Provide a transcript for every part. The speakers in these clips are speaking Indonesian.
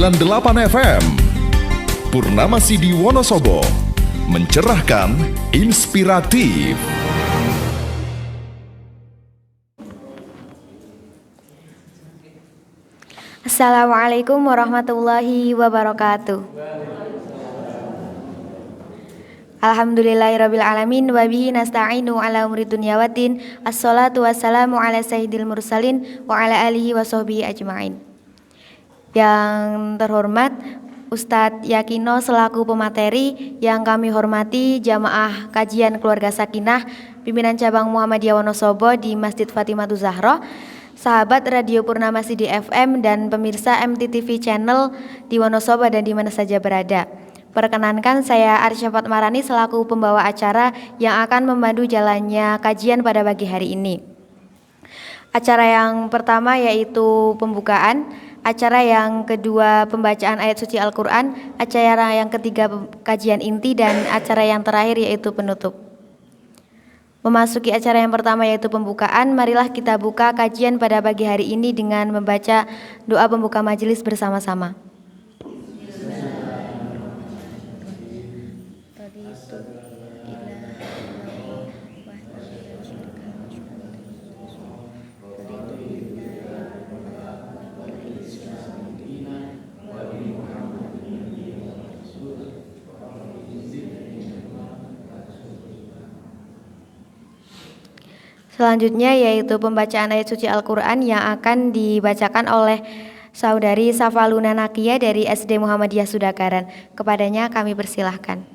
98 FM. Purnama Sidi Wonosobo, mencerahkan, inspiratif. Assalamualaikum warahmatullahi wabarakatuh. Alhamdulillahirrabbilalamin. Wabihi nasta'inu ala umri dunya waddin. Assalatu wassalamu ala sayyidil mursalin wa ala alihi wa sahbihi ajma'in. Yang terhormat Ustadz Yakino selaku pemateri, yang kami hormati jamaah kajian keluarga Sakinah pimpinan cabang Muhammadiyah Wonosobo di Masjid Fatimatu Zahra, sahabat Radio Purnama Sidi FM dan pemirsa MTTV Channel di Wonosobo dan di mana saja berada. Perkenankan, saya Arsyafat Marani selaku pembawa acara yang akan memandu jalannya kajian pada pagi hari ini. Acara yang pertama yaitu pembukaan, acara yang kedua pembacaan ayat suci Al-Quran, acara yang ketiga kajian inti, dan acara yang terakhir yaitu penutup. Memasuki acara yang pertama yaitu pembukaan, marilah kita buka kajian pada pagi hari ini dengan membaca doa pembuka majelis bersama-sama. Selanjutnya yaitu pembacaan ayat suci Al-Quran yang akan dibacakan oleh Saudari Safaluna Nakia dari SD Muhammadiyah Sudakaran. Kepadanya kami persilahkan.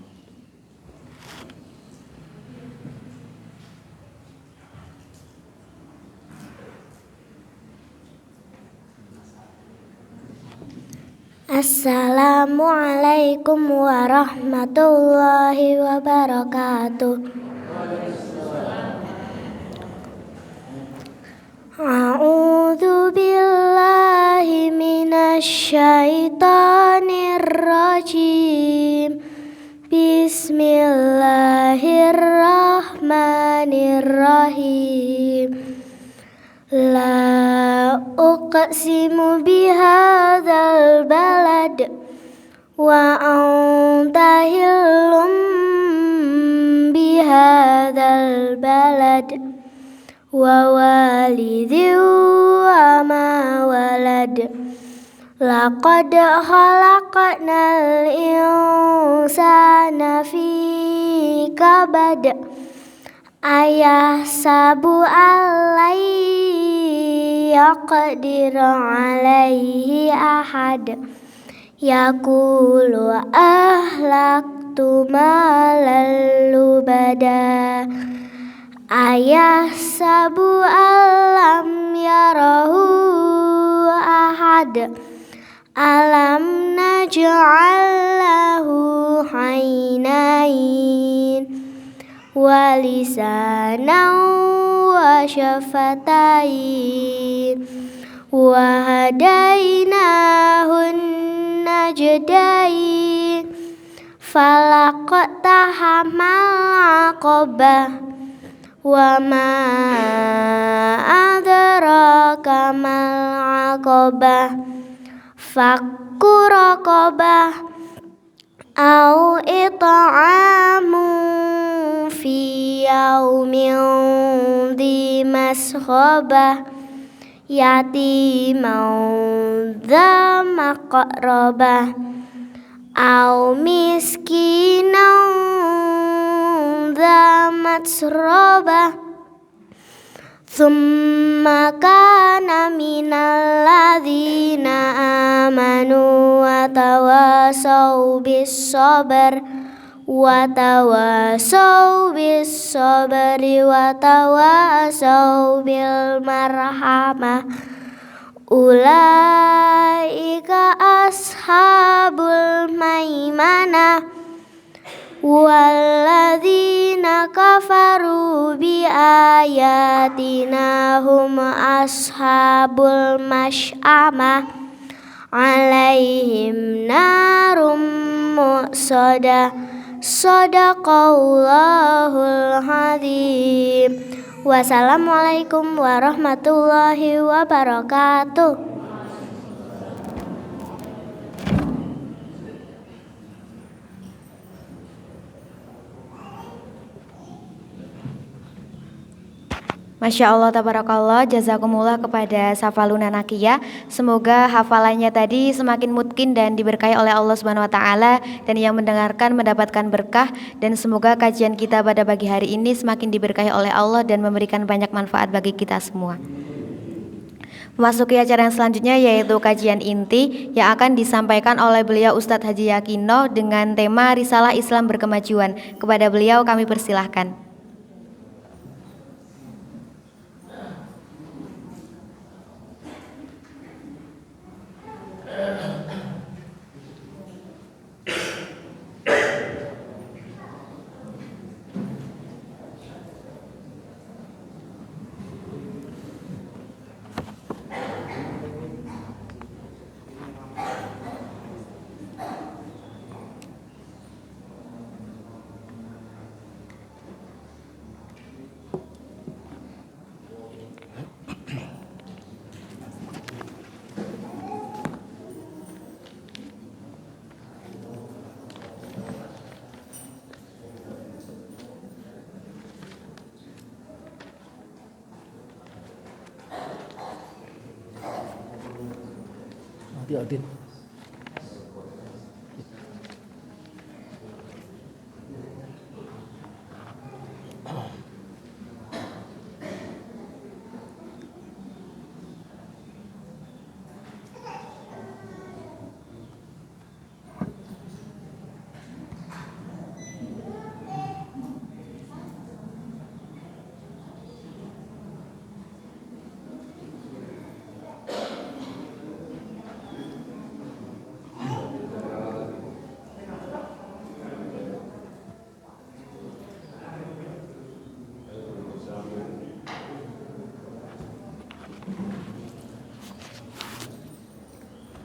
Assalamualaikum warahmatullahi wabarakatuh. A'udzu billahi minasyaitonir rajim. Bismillahirrahmanirrahim. La uqsimu bihadzal balad wa anta hillum bihadzal balad wa walidin wa ma walad. Laqad khalaqnal insana fi kabad. Ayahsabu allai yaqdir alaihi ahad. Yaqulu ahlaktu malal lubada. Ayahsabu allam yarahu ahad. Alam naj'al lahu aynain wa lisanan wa syafatain wa hadainahun najdain. Falaqtahamal aqabah wa ma adraka mal aqabah. Fakku raqabah au it'amun fi yaumin dhi masghabah yatiman dha maqrabah au miskinan dha matsrabah. Thumma kana minal ladzina amanu wa tawasaw bis sabr wa tawasaw bis sabri wa tawasaw bil marhamah. Ulaika ashabul maimanah. Walladzina kafaru bi ayatina hum ashabul masy'amah. Alaihim narum muqsadah. Shadaqallahul azim. Wassalamualaikum warahmatullahi wabarakatuh. Masya Allah, tabarakallah, jazakumullah kepada Safaluna Nakia. Semoga hafalannya tadi semakin mungkin dan diberkahi oleh Allah Subhanahu wa taala, dan yang mendengarkan mendapatkan berkah, dan semoga kajian kita pada pagi hari ini semakin diberkahi oleh Allah dan memberikan banyak manfaat bagi kita semua. Memasuki acara yang selanjutnya yaitu kajian inti yang akan disampaikan oleh beliau Ustadz Haji Yakino dengan tema Risalah Islam Berkemajuan. Kepada beliau kami persilahkan. Adin.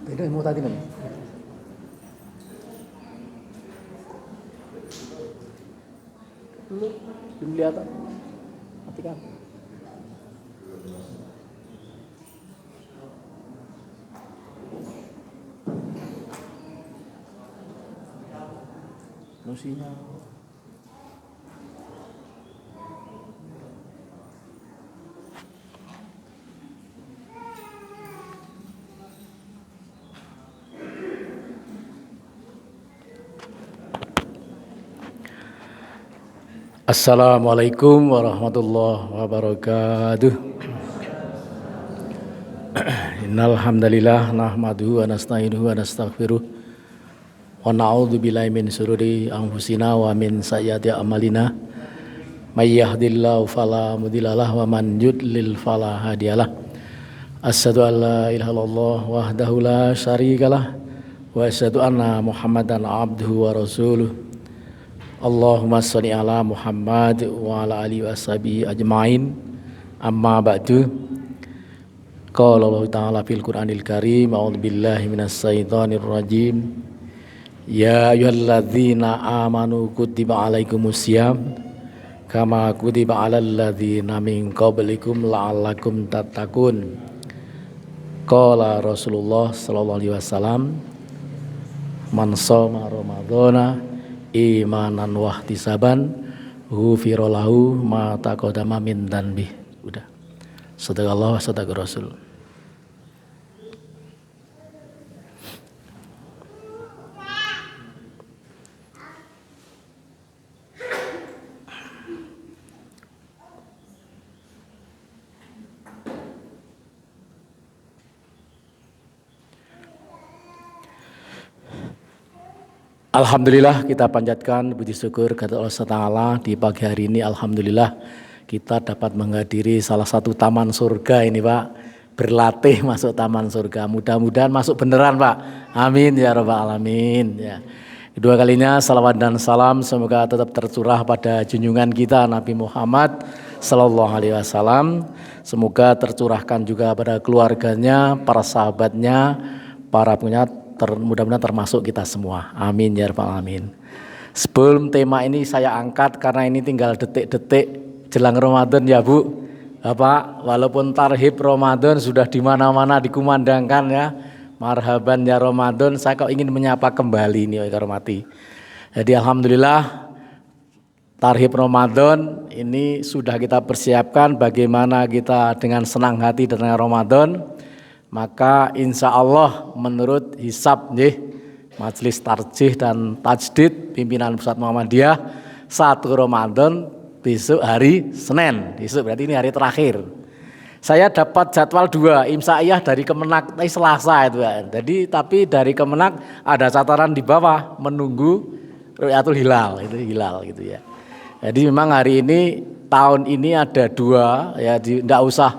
Tidak mau tadi nih. Belum lihat. Matikan. Musinya. Assalamualaikum warahmatullahi wabarakatuh. Innal hamdalillah nahmaduhu wa nasta'inuhu wa nastaghfiruh wa na'udzu billahi min syururi anfusina wa min sayyiati a'malina. May yahdihillahu fala mudhillalah wa man yudlil fala hadiyalah. Asyhadu an la ilaha illallah wahdahu la syarikalah wa asyhadu anna Muhammadan abduhu wa rasuluh. Allahumma sholli ala Muhammad wa ala alihi washabihi ajmain. Amma ba'du. Qala Allah Ta'ala fil Qur'anil Karim, a'udzu billahi minas syaitonir rajim. Ya ayyuhalladzina amanu kutiba alaikumusiyam kama kutiba alal ladzina min qablikum la'allakum tattaqun. Qala Rasulullah sallallahu alaihi wasallam, man shoma ramadhana imanan wahtisaban ghufira lahu ma taqaddama min dzanbi. Udah. Sadaqallah wa sadaqa Rasul. Alhamdulillah, kita panjatkan puji syukur kepada Allah Ta'ala di pagi hari ini. Alhamdulillah kita dapat menghadiri salah satu taman surga ini, Pak. Berlatih masuk taman surga. Mudah-mudahan masuk beneran, Pak. Amin ya rabbal alamin. Ya. Kedua kalinya salawat dan salam semoga tetap tercurah pada junjungan kita Nabi Muhammad sallallahu alaihi wasallam. Semoga tercurahkan juga pada keluarganya, para sahabatnya, para punya mudah-mudahan termasuk kita semua. Amin ya rabbal alamin. Sebelum tema ini saya angkat karena ini tinggal detik-detik jelang Ramadan ya Bu. Bapak, walaupun tarhib Ramadan sudah di mana-mana dikumandangkan ya. Marhaban ya Ramadan, saya kok ingin menyapa kembali ini, hormati. Jadi alhamdulillah Tarhib Ramadan ini sudah kita persiapkan bagaimana kita dengan senang hati datang Ramadan. Maka insya Allah menurut hisab Majelis Tarjih dan Tajdid pimpinan Pusat Muhammadiyah 1 Ramadan besok hari Senin. Besok berarti ini hari terakhir. Saya dapat jadwal 2 imsaiyah dari Kemenak Selasa itu ya. Jadi tapi dari Kemenak ada catatan di bawah menunggu Ru'yatul Hilal, itu hilal gitu ya. Jadi memang hari ini tahun ini ada 2 ya, tidak usah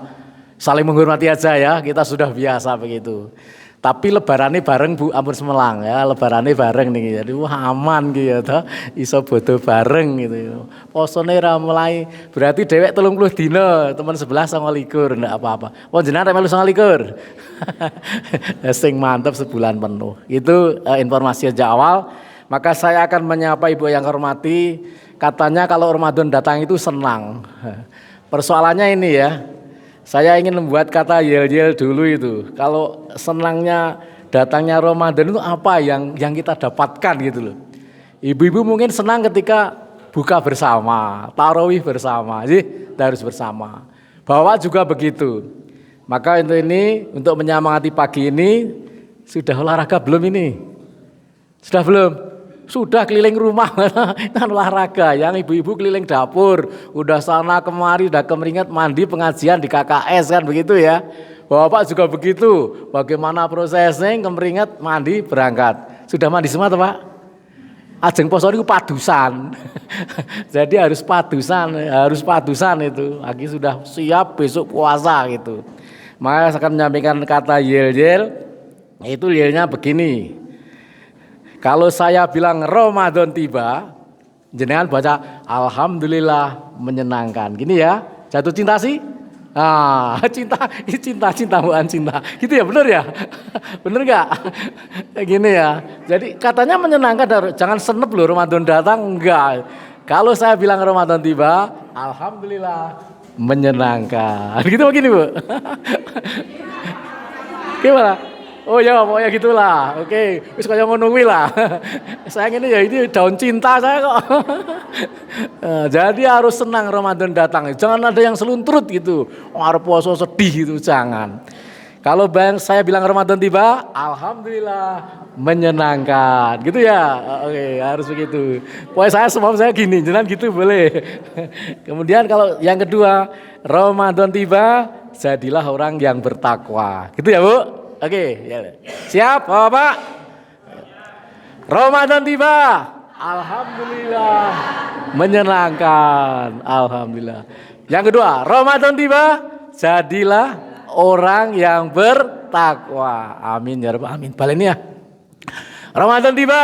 saling menghormati aja ya, kita sudah biasa begitu. Tapi lebarannya bareng Bu Ampun Semelang ya, lebarannya bareng nih. Jadi wah aman gitu, iso bodo bareng gitu. Posone ra mulai berarti dewek 30 dina, teman sebelah 29 ndak apa-apa. Wong jenengan melu 29. Sing mantap sebulan penuh. Itu informasi sejak awal. Maka saya akan menyapa Ibu yang hormati. Katanya kalau Ramadan datang itu senang. Persoalannya ini ya. Saya ingin membuat kata yel-yel dulu itu. Kalau senangnya datangnya Ramadan itu apa yang kita dapatkan gitu loh. Ibu-ibu mungkin senang ketika buka bersama, tarawih bersama, harus bersama. Bapak juga begitu. Maka untuk menyemangati pagi ini sudah olahraga belum ini? Sudah belum? Sudah keliling rumah, kan olahraga. Yang ibu-ibu keliling dapur, udah sana kemari, udah kemeringat mandi pengajian di KKS kan begitu ya. Bapak juga begitu. Bagaimana prosesnya kemeringat mandi berangkat. Sudah mandi semua tuh Pak? Ajeng poso itu padusan. Jadi harus padusan itu. Lagi sudah siap besok puasa gitu. Maka saya akan menyampaikan kata yel-yel. Itu yelnya begini. Kalau saya bilang Ramadan tiba, jenengan baca Alhamdulillah menyenangkan. Gini ya, jatuh cinta sih? Cinta bukan cinta. Gitu ya, bener ya? Bener gak? Gini ya. Jadi katanya menyenangkan, jangan senep loh Ramadan datang, enggak. Kalau saya bilang Ramadan tiba, Alhamdulillah menyenangkan. Gitu begini Bu? Gimana? Oh ya, pokoknya gitulah. Oke, wis kaya ngono kuwi lah. Saya ini ya ini daun cinta saya kok. Jadi harus senang Ramadan datang. Jangan ada yang seluntrut gitu. Arep puasa sedih itu jangan. Kalau saya bilang Ramadan tiba, alhamdulillah menyenangkan. Gitu ya. Oke, harus begitu. Pokoknya saya gini, jangan gitu boleh. Kemudian kalau yang kedua, Ramadan tiba, jadilah orang yang bertakwa. Gitu ya, Bu? Oke, ya. Siap, Bapak? Ramadan tiba. Alhamdulillah. Menyenangkan. Alhamdulillah. Yang kedua, Ramadan tiba, jadilah orang yang bertakwa. Amin ya Rabbal alamin. Balik ini ya. Ramadan tiba.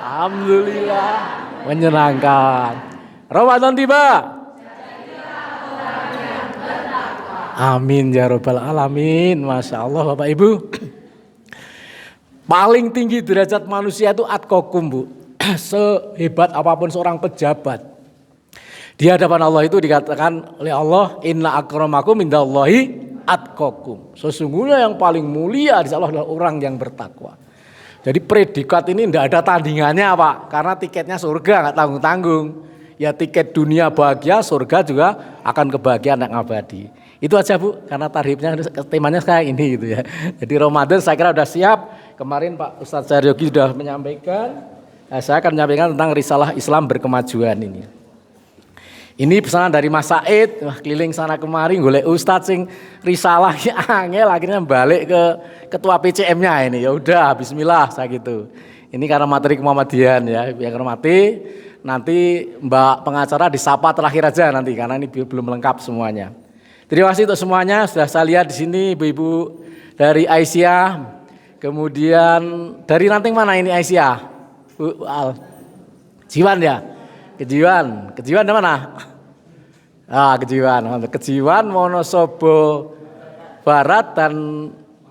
Alhamdulillah. Menyenangkan. Ramadan tiba. Amin ya Rabbal alamin. Masya Allah Bapak Ibu. Paling tinggi derajat manusia itu atqakum Bu. Sehebat apapun seorang pejabat, di hadapan Allah itu dikatakan oleh Allah, inna akramakum indallahi atqakum. Sesungguhnya yang paling mulia di Allah adalah orang yang bertakwa. Jadi predikat ini tidak ada tandingannya Pak. Karena tiketnya surga nggak tanggung-tanggung. Ya tiket dunia bahagia, surga juga akan kebahagiaan yang abadi. Itu aja Bu, karena tarhibnya temanya kayak ini gitu ya. Jadi Ramadan saya kira sudah siap. Kemarin Pak Ustadz Saryogi sudah menyampaikan. Saya akan menyampaikan tentang risalah Islam berkemajuan ini. Ini pesanan dari Mas Said, keliling sana kemari golek Ustadz sing risalah angel akhirnya balik ke ketua PCM-nya ini. Ya udah, bismillah saya gitu. Ini karena materi Muhammadiyah ya, yang hormati. Nanti Mbak pengacara disapa terakhir aja nanti karena ini belum lengkap semuanya. Terima kasih untuk semuanya. Sudah saya lihat di sini ibu-ibu dari Aisyah. Kemudian dari Ranting mana ini Aisyah? Bu Al. Kejiwan ya? Kejiwan dari mana? Kejiwan Wonosobo Barat dan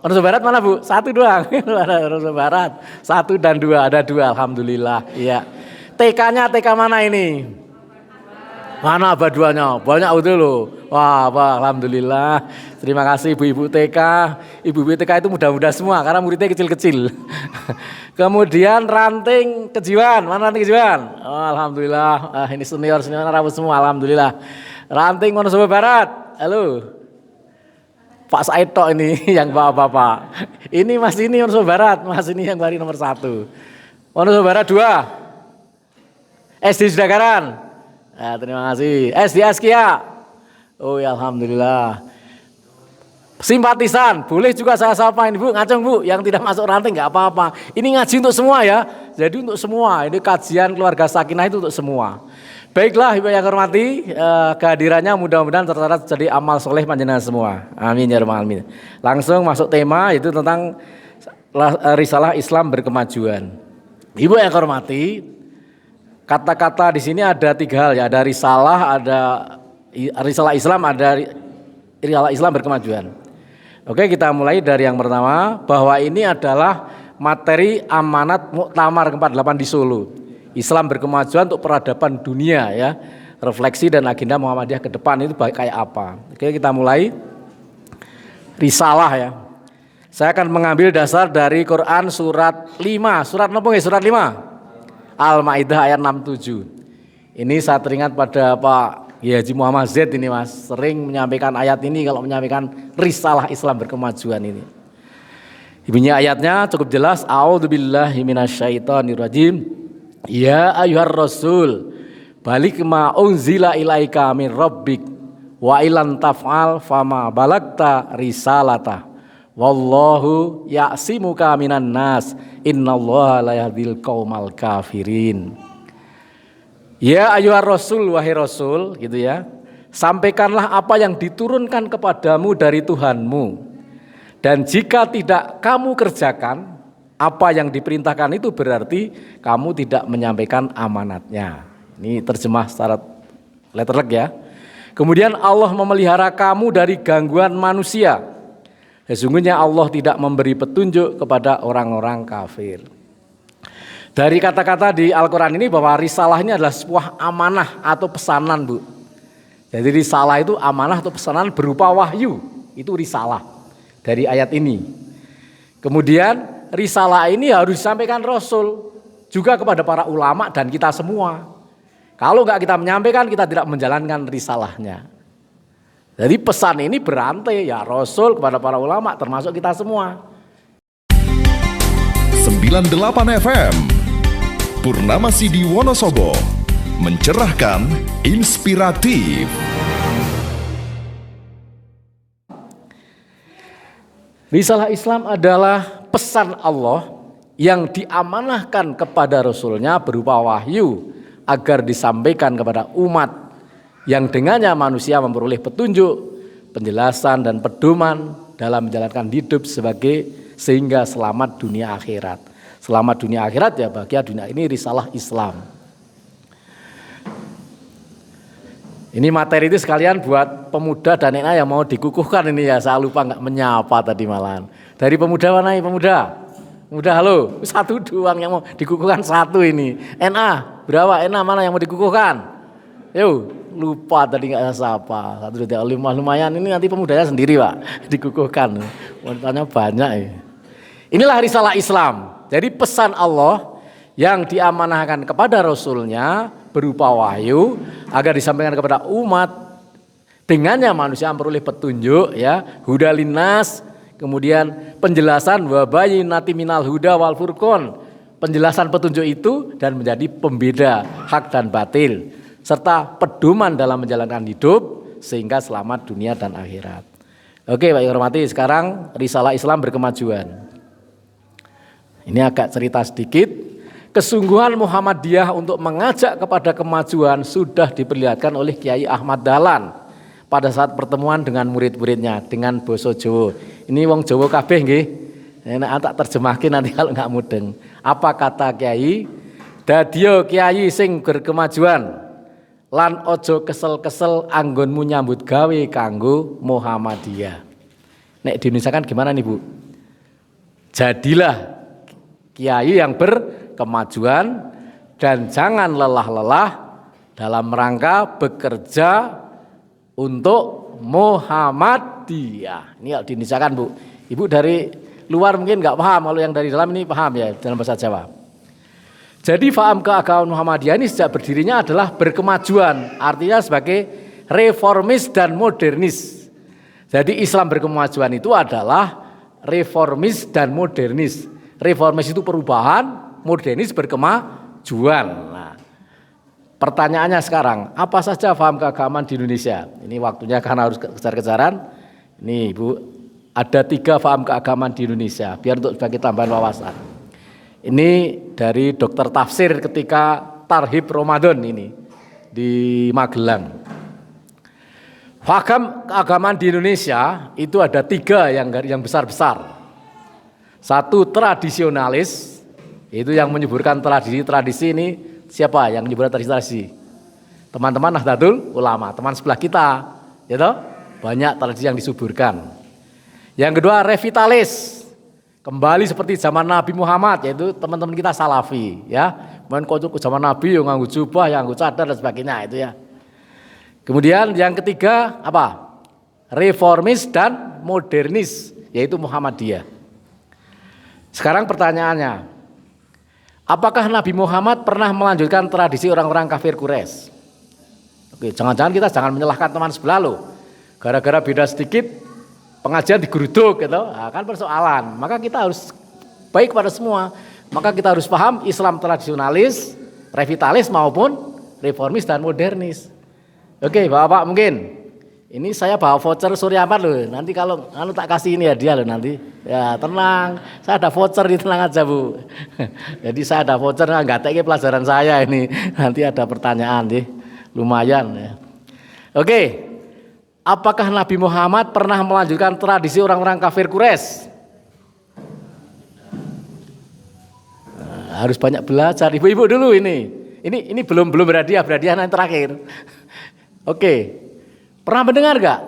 Wonosobo Barat mana Bu? 1 doang. Wonosobo Barat 1 dan 2, ada 2 alhamdulillah. Iya. TK-nya TK mana ini? Mana baduannya? Banyak betul loh. Wah, Pak, alhamdulillah. Terima kasih ibu-ibu TK. Ibu-ibu TK itu muda-muda semua karena muridnya kecil-kecil. Kemudian ranting kejiwan. Mana ranting kejiwan? Oh, alhamdulillah. Ini senior-senior rawuh semua, alhamdulillah. Ranting Wonosobo Barat. Halo. Pak Said tok ini yang bapak-bapak. Ini Mas ini Wonosobo Barat, Mas ini yang bari nomor 1. Wonosobo Barat 2. SD Sudagaran. Ya, terima kasih. SD Askia. Oh ya alhamdulillah. Simpatisan, boleh juga saya sapain Bu, ngacung Bu, yang tidak masuk ranting nggak apa-apa. Ini ngaji untuk semua ya. Jadi untuk semua, ini kajian keluarga Sakinah itu untuk semua. Baiklah Ibu yang hormati, kehadirannya mudah-mudahan tercatat jadi amal soleh panjenengan semua. Amin ya rabbal alamin. Langsung masuk tema itu tentang risalah Islam berkemajuan. Ibu yang hormati, kata-kata di sini ada 3 hal ya, ada risalah Islam, ada risalah Islam berkemajuan. Oke, kita mulai dari yang pertama, bahwa ini adalah materi amanat Muktamar ke-48 di Solo. Islam berkemajuan untuk peradaban dunia ya. Refleksi dan agenda Muhammadiyah ke depan itu kayak apa. Oke, kita mulai risalah ya. Saya akan mengambil dasar dari Quran surat 5. Surat apa ya? Surat 5. Al-Maidah ayat 67. Ini saya teringat pada Pak Haji Muhammad Z ini Mas, sering menyampaikan ayat ini kalau menyampaikan risalah Islam berkemajuan ini. Bunyi ayatnya cukup jelas, a'udzubillahi minasyaitonirrajim. Ya ayyuhar rasul, balik ma unzila ilaika min rabbik wa ilan taf'al fama balagta risalata. Wallahu ya'simuka minan nas innallaha la yahdil qaumal kafirin. Ya ayyuhar rasul, wahai rasul gitu ya. Sampaikanlah apa yang diturunkan kepadamu dari Tuhanmu. Dan jika tidak kamu kerjakan apa yang diperintahkan, itu berarti kamu tidak menyampaikan amanatnya. Ini terjemah secara letterlek ya. Kemudian Allah memelihara kamu dari gangguan manusia. Sesungguhnya Allah tidak memberi petunjuk kepada orang-orang kafir. Dari kata-kata di Al-Quran ini bahwa risalah ini adalah sebuah amanah atau pesanan Bu. Jadi risalah itu amanah atau pesanan berupa wahyu. Itu risalah dari ayat ini. Kemudian risalah ini harus disampaikan Rasul juga kepada para ulama dan kita semua. Kalau enggak kita menyampaikan, kita tidak menjalankan risalahnya. Jadi pesan ini berantai ya, Rasul kepada para ulama termasuk kita semua. 98 FM Purnama Sidi Wonosobo, mencerahkan, inspiratif. Risalah Islam adalah pesan Allah yang diamanahkan kepada Rasulnya berupa wahyu agar disampaikan kepada umat, yang dengannya manusia memperoleh petunjuk, penjelasan dan pedoman dalam menjalankan hidup sehingga selamat dunia akhirat. Selamat dunia akhirat ya, bahagia dunia, ini risalah Islam. Ini materi itu sekalian buat pemuda dan NA yang mau dikukuhkan ini ya, saya lupa nggak menyapa tadi malahan. Dari pemuda mana ya pemuda? Pemuda halo, 1 doang yang mau dikukuhkan 1 ini. NA berapa? NA mana yang mau dikukuhkan? Yuk, lupa tadi nggak saya sapa. 1 2 3 lumayan, ini nanti pemudanya sendiri Pak dikukuhkan. Wanitanya banyak ya. Inilah risalah Islam. Jadi pesan Allah yang diamanahkan kepada Rasulnya berupa wahyu agar disampaikan kepada umat, dengannya manusia memperoleh petunjuk ya, huda linnas, kemudian penjelasan wa bayyinati minal huda wal furqan, penjelasan petunjuk itu dan menjadi pembeda hak dan batil, serta pedoman dalam menjalankan hidup sehingga selamat dunia dan akhirat. Oke Pak hormati, sekarang risalah Islam berkemajuan. Ini agak cerita sedikit. Kesungguhan Muhammadiyah untuk mengajak kepada kemajuan sudah diperlihatkan oleh Kiai Ahmad Dahlan pada saat pertemuan dengan murid-muridnya dengan basa Jawa. Ini wong Jawa kabeh nggih. Nek tak terjemahke nanti kalau enggak mudeng. Apa kata Kiai? Dadiyo Kiai sing berkemajuan lan ojo kesel-kesel anggonmu nyambut gawe kanggo Muhammadiyah. Nek di Indonesia kan gimana nih Bu? Jadilah Kiai yang berkemajuan dan jangan lelah-lelah dalam rangka bekerja untuk Muhammadiyah. Ini kalau diinisiakan Bu. Ibu dari luar mungkin nggak paham, kalau yang dari dalam ini paham ya dalam bahasa Jawa. Jadi faham keagamaan Muhammadiyah ini sejak berdirinya adalah berkemajuan, artinya sebagai reformis dan modernis. Jadi Islam berkemajuan itu adalah reformis dan modernis. Reformis itu perubahan, modernis berkemajuan. Nah, pertanyaannya sekarang, apa saja paham keagamaan di Indonesia? Ini waktunya karena harus kejar-kejaran. Ini Ibu, ada 3 paham keagamaan di Indonesia, biar untuk sebagai tambahan wawasan. Ini dari dokter tafsir ketika Tarhib Ramadan ini di Magelang. Paham keagamaan di Indonesia itu ada 3 yang besar-besar. 1 tradisionalis, itu yang menyuburkan tradisi ini siapa yang menyuburkan tradisi? Teman-teman Nahdlatul Ulama, teman sebelah kita, gitu. Banyak tradisi yang disuburkan. Yang kedua revitalis, kembali seperti zaman Nabi Muhammad, yaitu teman-teman kita Salafi, ya. Main kocok ke zaman Nabi yang nganggo jubah, yang nganggo cadar dan sebagainya itu ya. Kemudian yang ketiga apa? Reformis dan modernis, yaitu Muhammadiyah. Sekarang pertanyaannya, apakah Nabi Muhammad pernah melanjutkan tradisi orang-orang kafir Quraisy? Oke, jangan-jangan kita jangan menyalahkan teman sebelah lo. Gara-gara beda sedikit pengajian digeruduk gitu, nah, kan persoalan. Maka kita harus baik pada semua. Maka kita harus paham Islam tradisionalis, revitalis maupun reformis dan modernis. Oke, Bapak mungkin ini saya bawa voucher Surya Amat loh. Nanti kalau tak kasih ini hadiah loh nanti. Ya tenang, saya ada voucher, tenang aja Bu. Jadi saya ada voucher, nggak teke pelajaran saya ini. Nanti ada pertanyaan deh, lumayan ya. Oke, apakah Nabi Muhammad pernah melanjutkan tradisi orang-orang kafir Quraisy? Nah, harus banyak belajar, ibu-ibu dulu ini. Ini belum berhadiah nanti terakhir. Oke, pernah mendengar gak?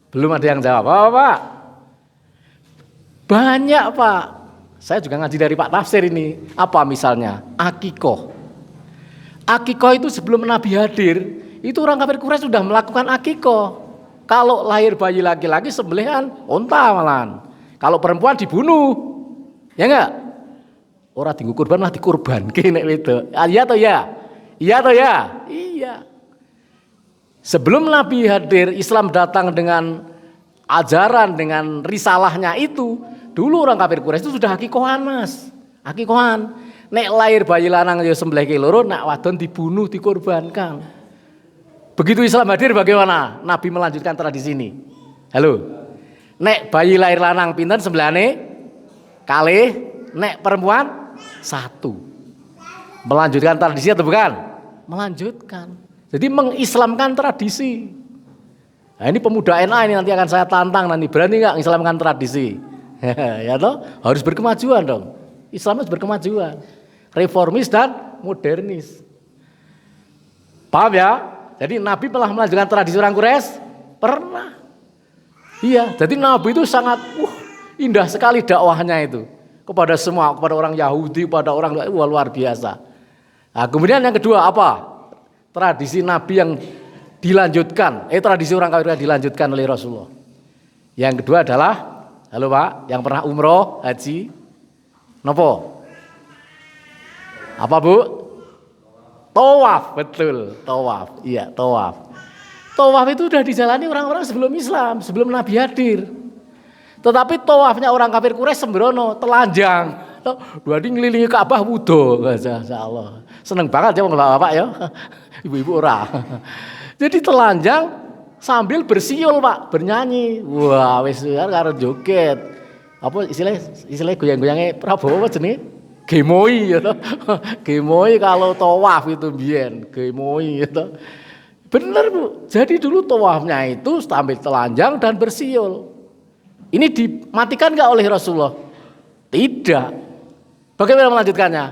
Belum ada yang jawab. Pak. Banyak Pak. Saya juga ngaji dari Pak Tafsir ini. Apa misalnya? Akikoh. Akikoh itu sebelum Nabi hadir, itu orang kafir Quraisy sudah melakukan akikoh. Kalau lahir bayi laki-laki sembelihan unta malahan. Kalau perempuan dibunuh. Ya enggak? Orang tinggu kurban lah dikurbanke nek wedok. Iya atau ya? Iya atau ya? Iya. Sebelum Nabi hadir, Islam datang dengan ajaran, dengan risalahnya itu. Dulu orang kafir Quraisy itu sudah akikohan Mas. Akikohan. Nek lahir bayi lanang ya sembelih loro, nek wadon dibunuh, dikorbankan. Begitu Islam hadir bagaimana? Nabi melanjutkan tradisi ini. Halo. Nek bayi lahir lanang pinten sembelihane? Kalih, nek perempuan 1. Melanjutkan tradisi atau bukan? Melanjutkan. Jadi mengislamkan tradisi. Nah, ini pemuda NA ini nanti akan saya tantang nanti, berani nggak mengislamkan tradisi? Ya toh, harus berkemajuan dong. Islam harus berkemajuan. Reformis dan modernis. Paham ya? Jadi Nabi telah melanjutkan tradisi orang Quraisy? Pernah. Iya, jadi Nabi itu sangat indah sekali dakwahnya itu. Kepada semua, kepada orang Yahudi, kepada orang luar biasa. Nah, kemudian yang kedua apa? Tradisi Nabi yang dilanjutkan, tradisi orang kafir yang dilanjutkan oleh Rasulullah. Yang kedua adalah, halo Pak, yang pernah umroh, haji, nopo? Apa Bu? Tawaf, betul, tawaf. Iya, tawaf. Tawaf itu sudah dijalani orang-orang sebelum Islam, sebelum Nabi hadir. Tetapi tawafnya orang kafir Quraisy sembrono, telanjang. Dua di ngelilingi Ka'bah wudo, masyaallah. Seneng banget ya Bapak ya. Ibu-ibu ora. Jadi telanjang sambil bersiul Pak, bernyanyi. Wah, wis karo joget. Apa istilah goyang-goyange Prabowo apa jenenge? Gemoi ya toh. Gemoi kalau tawaf itu biyen, gemoi gitu. Bener Bu. Jadi dulu tawafnya itu sambil telanjang dan bersiul. Ini dimatikan enggak oleh Rasulullah? Tidak. Bagaimana melanjutkannya?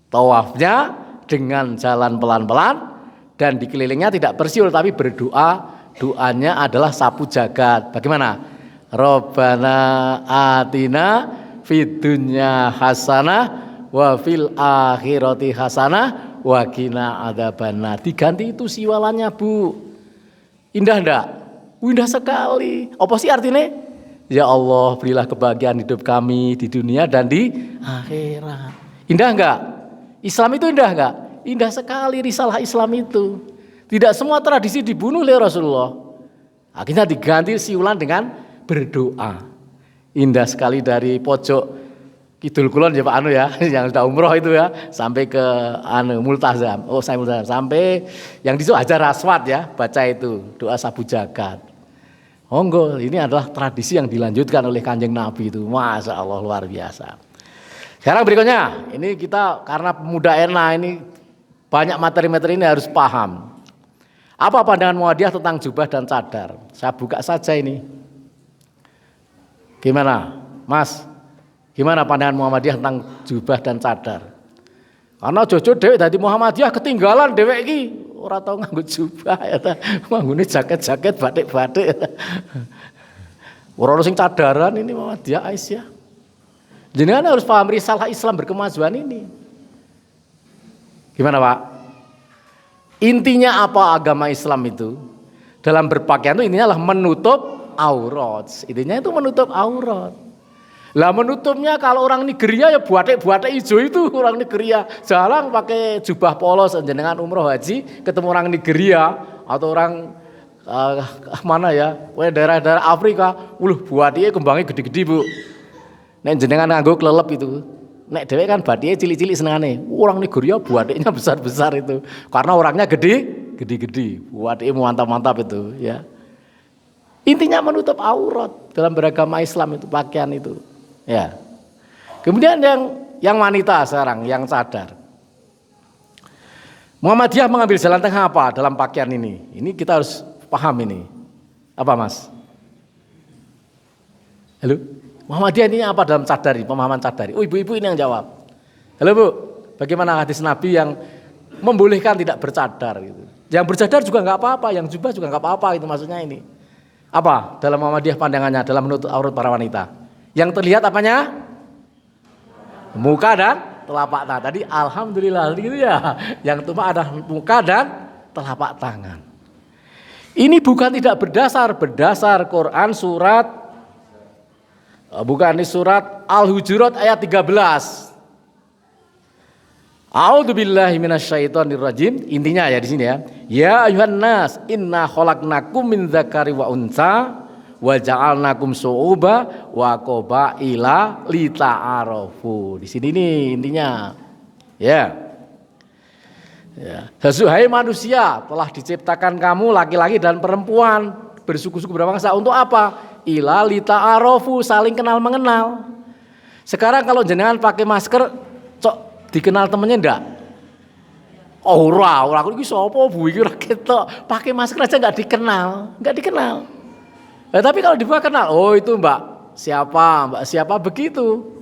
Tawafnya dengan jalan pelan-pelan dan dikelilingnya tidak bersiul tapi berdoa. Doanya adalah sapu jagat. Bagaimana? Rabbana atina fid dunya hasanah wa fil akhirati hasanah wa qina adzabannar. Diganti itu siwalannya, Bu. Indah enggak? Indah sekali. Apa sih artinya? Ya Allah, berilah kebahagiaan hidup kami di dunia dan di akhirat. Indah enggak? Islam itu indah enggak? Indah sekali risalah Islam itu. Tidak semua tradisi dibunuh oleh Rasulullah. Akhirnya diganti siulan dengan berdoa. Indah sekali dari pojok Kidul Kulon ya Pak Anu ya, yang sudah umroh itu ya, sampai ke Multazam. Oh, saya Multazam sampai yang di situ Hajar Aswad ya, baca itu doa sabu jagat. Monggo, ini adalah tradisi yang dilanjutkan oleh Kanjeng Nabi itu. Masya Allah luar biasa. Sekarang berikutnya, ini kita karena pemuda ERNA ini banyak materi-materi ini harus paham. Apa pandangan Muhammadiyah tentang jubah dan cadar? Saya buka saja ini. Gimana, Mas? Gimana pandangan Muhammadiyah tentang jubah dan cadar? Karena jojo dewek dari Muhammadiyah ketinggalan dewek iki ora tau nganggo jubah ya ta. Nganggone jaket-jaket batik-batik. Ora ono sing cadaran ini Muhammadiyah Aisyah. Jenengan harus paham risalah Islam berkemajuan ini. Gimana, Pak? Intinya apa agama Islam itu? Dalam berpakaian itu intinya adalah menutup aurat. Intinya itu menutup aurat. Lah menutupnya kalau orang Nigeria ya buatek hijau itu orang Nigeria jalan pakai jubah polos jenengan umroh haji ketemu orang Nigeria atau orang mana ya daerah-daerah Afrika, buatnya kembangnya gede-gede Bu. Nek jenengan nganggo klelep itu, nek dhewe kan bathike cilik-cilik senengane. Orang Nigeria buateknya besar-besar itu karena orangnya gede-gede, buatike mantap-mantap itu ya. Intinya menutup aurat dalam beragama Islam itu pakaian itu. Ya. Kemudian yang wanita sekarang yang cadar. Muhammadiyah mengambil jalan tengah apa dalam pakaian ini? Ini kita harus paham ini. Apa Mas? Halo? Muhammadiyah ini apa dalam cadar ini? Pemahaman cadar. Oh ibu-ibu ini yang jawab. Halo Bu, bagaimana hadis Nabi yang membolehkan tidak bercadar gitu? Yang bercadar juga nggak apa-apa, yang jubah juga nggak apa-apa itu maksudnya ini. Apa dalam Muhammadiyah pandangannya dalam menutup aurat para wanita? Yang terlihat apanya? Muka dan telapak tangan. Tadi alhamdulillah gitu ya. Yang cuma ada muka dan telapak tangan. Ini bukan tidak berdasar Quran surat bukan ini surat Al-Hujurat ayat 13. A'udzubillahi minasyaitonirrajim. Intinya ya di sini ya. Ya ayuhan nas inna khalaqnakum min dzakari wa unsa wa ja'alnakum syu'uba wa qabaila lita'arafu. Di sini nih intinya. Ya. Ya. Hai manusia, telah diciptakan kamu laki-laki dan perempuan bersuku-suku berbangsa untuk apa? Ila lita'arafu, saling kenal mengenal. Sekarang kalau jenengan pakai masker, cok dikenal temennya enggak? Oh, ora aku iki sapa Bu iki ora ketok. Pakai masker aja enggak dikenal. Tapi kalau dibuka kenal, oh itu mbak siapa begitu.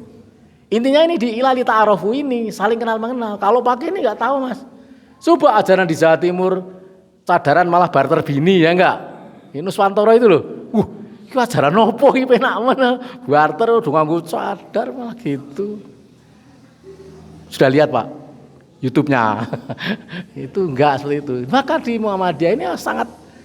Intinya ini di ilali ta'arofu ini saling kenal mengenal. Kalau pakai ini nggak tahu Mas. Coba ajaran di Jawa Timur cadaran malah barter bini ya enggak. Ini Nuswantoro itu loh. Itu ajaran nopo iki penak mana? Barter udah nganggo cadar malah gitu. Sudah lihat Pak YouTube-nya. Itu enggak seperti itu. Maka di Muhammadiyah ini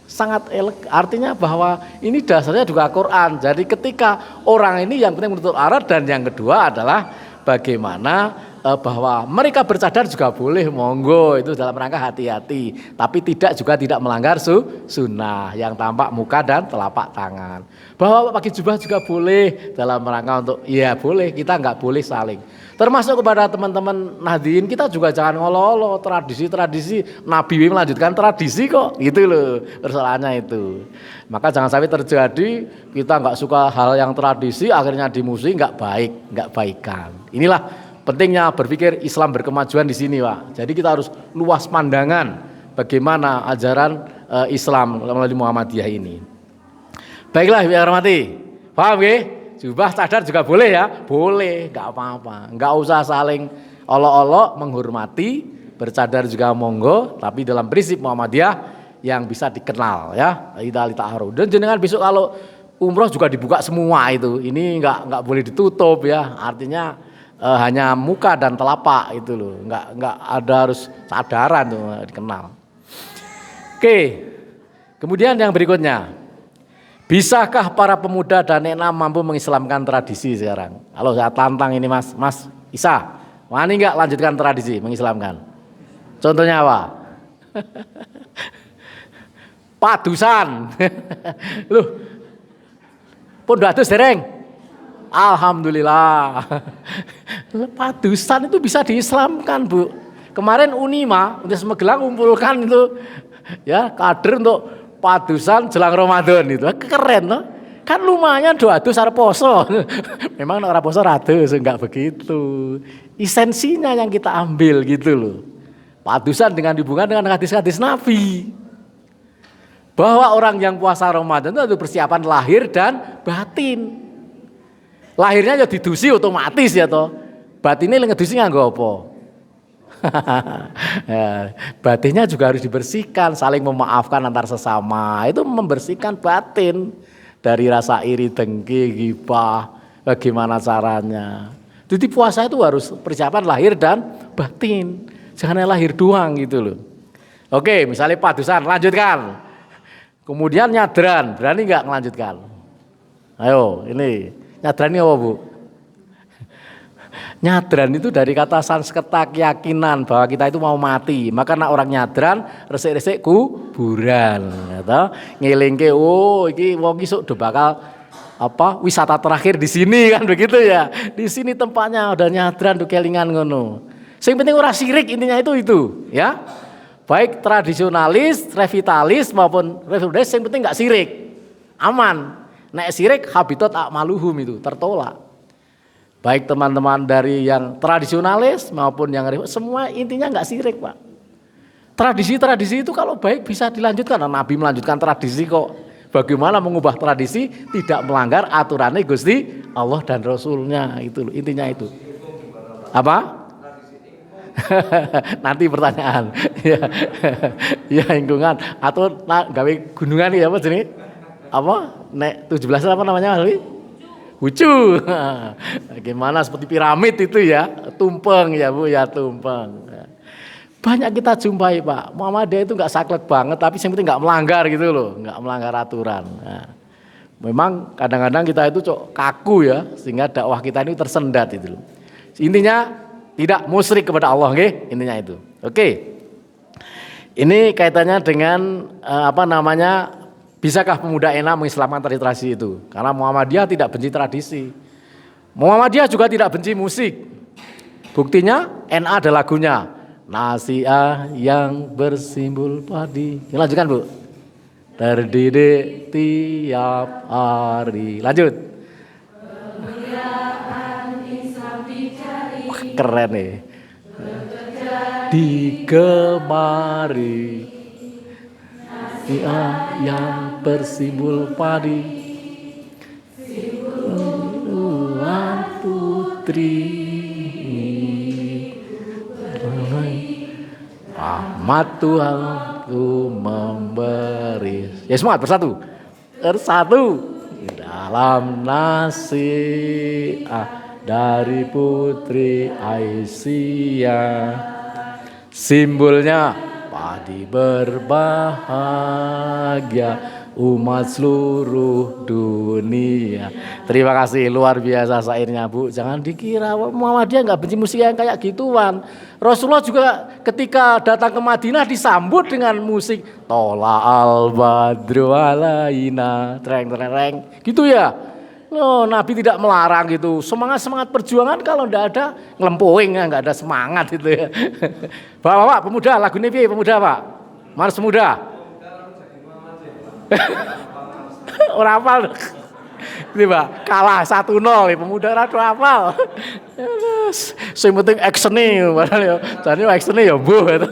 sangat artinya bahwa ini dasarnya juga Quran. Jadi ketika orang ini yang penting menutup aurat dan yang kedua adalah bagaimana bahwa mereka bercadar juga boleh monggo itu dalam rangka hati-hati, tapi tidak melanggar sunnah yang tampak muka dan telapak tangan. Bahwa pakai jubah juga boleh dalam rangka untuk ya boleh, kita nggak boleh saling. Termasuk kepada teman-teman Nahdien, kita juga jangan ngolo-ngolo tradisi Nabi melanjutkan tradisi kok, gitu loh persoalannya itu. Maka jangan sampai terjadi kita nggak suka hal yang tradisi akhirnya dimusuhi, nggak baikan. Inilah pentingnya berpikir Islam berkemajuan di sini Pak. Jadi kita harus luas pandangan bagaimana ajaran Islam melalui Muhammadiyah ini. Baiklah yang hormati, paham ya? Jubah cadar juga boleh ya? Boleh, enggak apa-apa. Enggak usah saling olok-olok menghormati, bercadar juga monggo, tapi dalam prinsip Muhammadiyah yang bisa dikenal ya. Ta'aruf. Dan jenengan besok kalau umroh juga dibuka semua itu. Ini enggak boleh ditutup ya. Artinya hanya muka dan telapak itu loh, nggak ada harus sadaran tuh dikenal. Oke, kemudian yang berikutnya, bisakah para pemuda dan enam mampu mengislamkan tradisi sekarang? Kalau saya tantang ini Mas Isa, wani nggak lanjutkan tradisi mengislamkan? Contohnya apa? Padusan, loh, pun dados dereng. Alhamdulillah. Padusan itu bisa diislamkan, Bu. Kemarin Unima udah Magelang kumpulkan itu ya kader untuk padusan jelang Ramadan itu. Keren loh. Kan lumayan doa adus arep poso. Memang ora poso adus enggak begitu. Esensinya yang kita ambil gitu loh. Padusan dengan hubungan dengan hadis-hadis Nabi. Bahwa orang yang puasa Ramadan itu ada persiapan lahir dan batin. Lahirnya ya didusi otomatis ya toh. Batinnya ngedusi nganggo apa? Ya, batinnya juga harus dibersihkan, saling memaafkan antar sesama. Itu membersihkan batin dari rasa iri, dengki, ghibah. Bagaimana caranya? Jadi puasa itu harus persiapan lahir dan batin. Jangan lahir doang gitu loh. Oke, misalnya padusan, lanjutkan. Kemudian nyadran, berani nggak melanjutkan? Ayo, ini nyadran ini apa Bu? Nyadran itu dari kata Sanskerta keyakinan bahwa kita itu mau mati. Maka nak orang nyadran resik-resik kuburan, atau ngelingke iki wong isuk do bakal wisata terakhir di sini kan begitu ya. Di sini tempatnya udah nyadran do kelingan ngono. Sing penting ora sirik intinya itu ya. Baik tradisionalis, revitalis maupun reformis yang penting enggak sirik. Aman. Nek sirik habitat akmaluhum itu tertolak. Baik teman-teman dari yang tradisionalis maupun yang semua intinya enggak sirik, Pak. Tradisi-tradisi itu kalau baik bisa dilanjutkan. Nabi melanjutkan tradisi kok. Bagaimana mengubah tradisi tidak melanggar aturannya Gusti Allah dan Rasulnya itu loh, intinya itu. Apa? Nanti pertanyaan. Ya lingkungan atau gawe gunungan ya apa jenis? Apa? Nek 17 apa namanya? Hucu. Bagaimana seperti piramid itu ya, tumpeng ya Bu ya, tumpeng. Banyak kita jumpai Pak, Muhammadiyah itu nggak saklek banget, tapi yang penting nggak melanggar gitu loh, nggak melanggar aturan. Nah, memang kadang-kadang kita itu kaku ya, sehingga dakwah kita ini tersendat itu loh. Intinya tidak musyrik kepada Allah, nggih, intinya itu. Oke. Ini kaitannya dengan bisakah pemuda NA mengislamkan tradisi itu? Karena Muhammadiyah tidak benci tradisi. Muhammadiyah juga tidak benci musik. Buktinya NA ada lagunya. Nasiah yang bersimbol padi. Lanjutkan Bu. Terdidik tiap hari. Lanjut. Wah, keren nih. Digemari nasiah yang bersimbol padi. Tuhan putri rahmat Tuhan ku memberi. Ya semangat bersatu. Bersatu dalam nasihat dari Putri Aisyah. Simbolnya padi berbahagia umat seluruh dunia. Terima kasih, luar biasa syairnya Bu. Jangan dikira Muhammadiyah nggak benci musik yang kayak gituan. Rasulullah juga ketika datang ke Madinah disambut dengan musik Tola al-badru alaina, tereng gitu ya. Loh, Nabi tidak melarang gitu. Semangat perjuangan kalau enggak ada ngelempoing, enggak ada semangat itu ya. Bapak pemuda, lagu ini piye pemuda Pak? Mars Pemuda. Ora hafal. Ini Pak, kalah 1-0 pemuda ora hafal. Sing penting action-e padahal ya. Jane action-e ya mbuh gitu.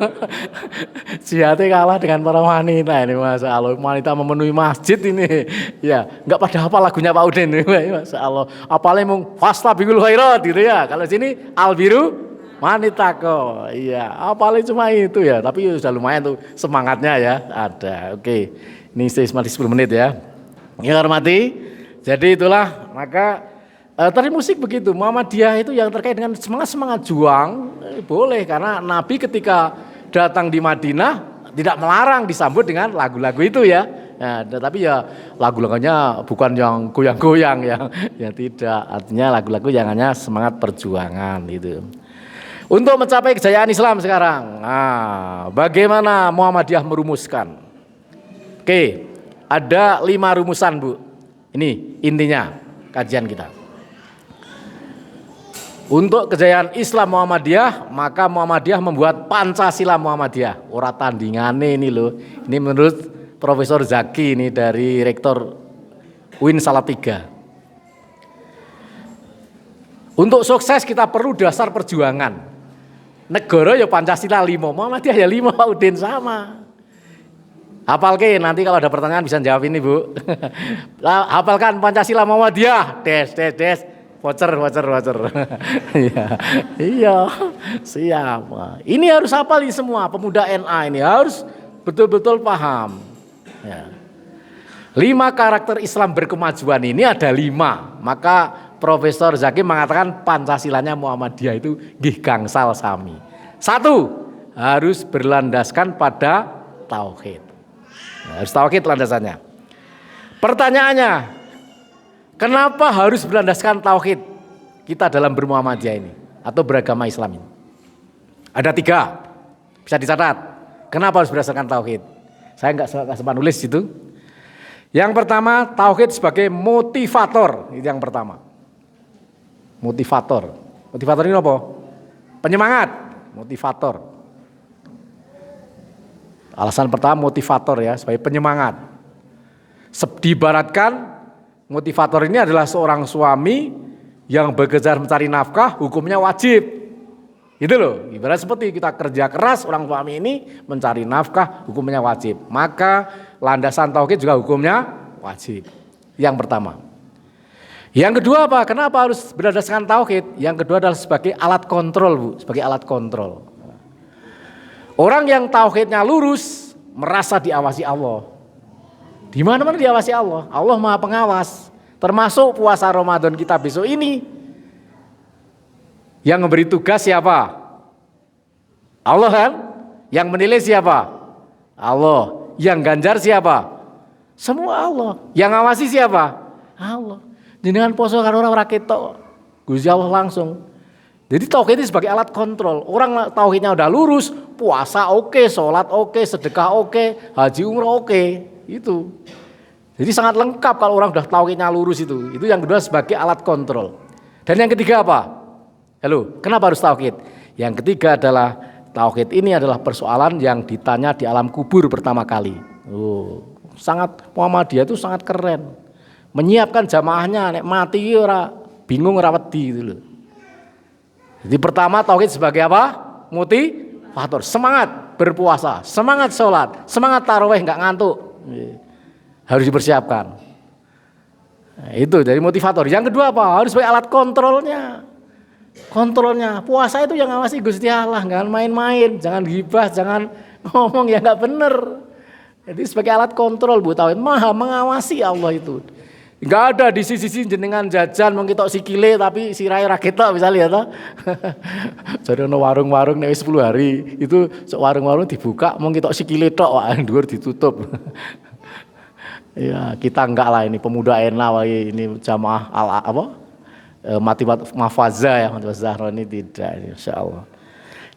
Jihate kalah dengan para wanita ini masyaallah. Wanita memenuhi masjid ini. Ya, enggak pada hafal lagunya Pak Udin ini masyaallah. Apalnya mung fastabiqul khairat gitu ya. Kalau sini albiru wanitako. Iya, apalnya cuma itu ya, tapi sudah lumayan tuh semangatnya ya. Ada. Oke. Ini masih 10 menit ya. Yang hormati, jadi itulah maka Tari musik begitu, Muhammadiyah itu yang terkait dengan semangat juang, boleh karena Nabi ketika datang di Madinah tidak melarang disambut dengan lagu-lagu itu ya. Nah, tetapi ya lagu-lagunya bukan yang goyang-goyang yang tidak, artinya lagu-lagu yang hanya semangat perjuangan itu. Untuk mencapai kejayaan Islam sekarang, nah, bagaimana Muhammadiyah merumuskan? Oke, ada 5 rumusan Bu. Ini intinya kajian kita. Untuk kejayaan Islam Muhammadiyah, maka Muhammadiyah membuat Pancasila Muhammadiyah. Ora tandingane ini loh. Ini menurut Profesor Zaki ini dari Rektor UIN Salatiga. Untuk sukses kita perlu dasar perjuangan. Negara ya Pancasila 5, Muhammadiyah ya 5 Pak Udin sama. Hafalke nanti kalau ada pertanyaan bisa jawab ini Bu. Hafalkan Pancasila Muhammadiyah. Des. Voucher. Iya, siap. Ini harus hafal ini semua, pemuda NA ini harus betul-betul paham. Ya. 5 karakter Islam berkemajuan ini ada 5. Maka Profesor Zaki mengatakan Pancasilanya Muhammadiyah itu nggih gangsal sami. 1, harus berlandaskan pada tauhid. Harus tauhid landasannya. Pertanyaannya, kenapa harus berlandaskan tauhid kita dalam bermuhammadiyah ini atau beragama Islam ini? Ada 3, bisa dicatat. Kenapa harus berdasarkan tauhid? Saya nggak sempat nulis itu. Yang pertama, tauhid sebagai motivator, itu yang pertama. Motivator ini apa? Penyemangat, motivator. Alasan pertama motivator ya, sebagai penyemangat. Diibaratkan motivator ini adalah seorang suami yang bekerja mencari nafkah, hukumnya wajib. Itu loh, ibarat seperti kita kerja keras, orang suami ini mencari nafkah, hukumnya wajib. Maka landasan tauhid juga hukumnya wajib. Yang pertama. Yang kedua apa? Kenapa harus berdasarkan tauhid? Yang kedua adalah sebagai alat kontrol Bu, sebagai alat kontrol. Orang yang tauhidnya lurus merasa diawasi Allah. Di mana-mana diawasi Allah. Allah Maha Pengawas. Termasuk puasa Ramadan kita besok ini. Yang memberi tugas siapa? Allah kan? Yang menilai siapa? Allah. Yang ganjar siapa? Semua Allah. Yang ngawasi siapa? Allah. Dengan poso karo ora ketok. Gusti Allah langsung. Jadi tauhid ini sebagai alat kontrol. Orang tauhidnya udah lurus, puasa oke, sholat oke, sedekah oke, haji umrah oke. Itu. Jadi sangat lengkap kalau orang udah tauhidnya lurus itu. Itu yang kedua sebagai alat kontrol. Dan yang ketiga apa? Halo, kenapa harus tauhid? Yang ketiga adalah tauhid ini adalah persoalan yang ditanya di alam kubur pertama kali. Sangat Muhammadiyah itu sangat keren. Menyiapkan jamaahnya nek mati ora bingung ora wedi gitu loh. Jadi pertama tauhid sebagai apa? Motivator, semangat berpuasa, semangat sholat, semangat tarawih nggak ngantuk. Harus dipersiapkan. Nah, itu dari motivator. Yang kedua apa? Harus sebagai alat kontrolnya. Kontrolnya, puasa itu yang ngawasi Gusti Allah, jangan main-main, jangan gibah, jangan ngomong yang nggak bener. Jadi sebagai alat kontrol Bu tauhid, Maha mengawasi Allah itu. Enggak ada di sisi jenengan jajan mengkitok sikile tapi sirai ra ketok misalnya toh. Jadi ono warung-warung nek 10 hari itu warung-warung dibuka mengkitok sikile tok wah dhuwur ditutup. Ya, kita enggak lah ini pemuda enak ini jamaah mati mafaza ya, mati Zahra ini tidak insyaallah.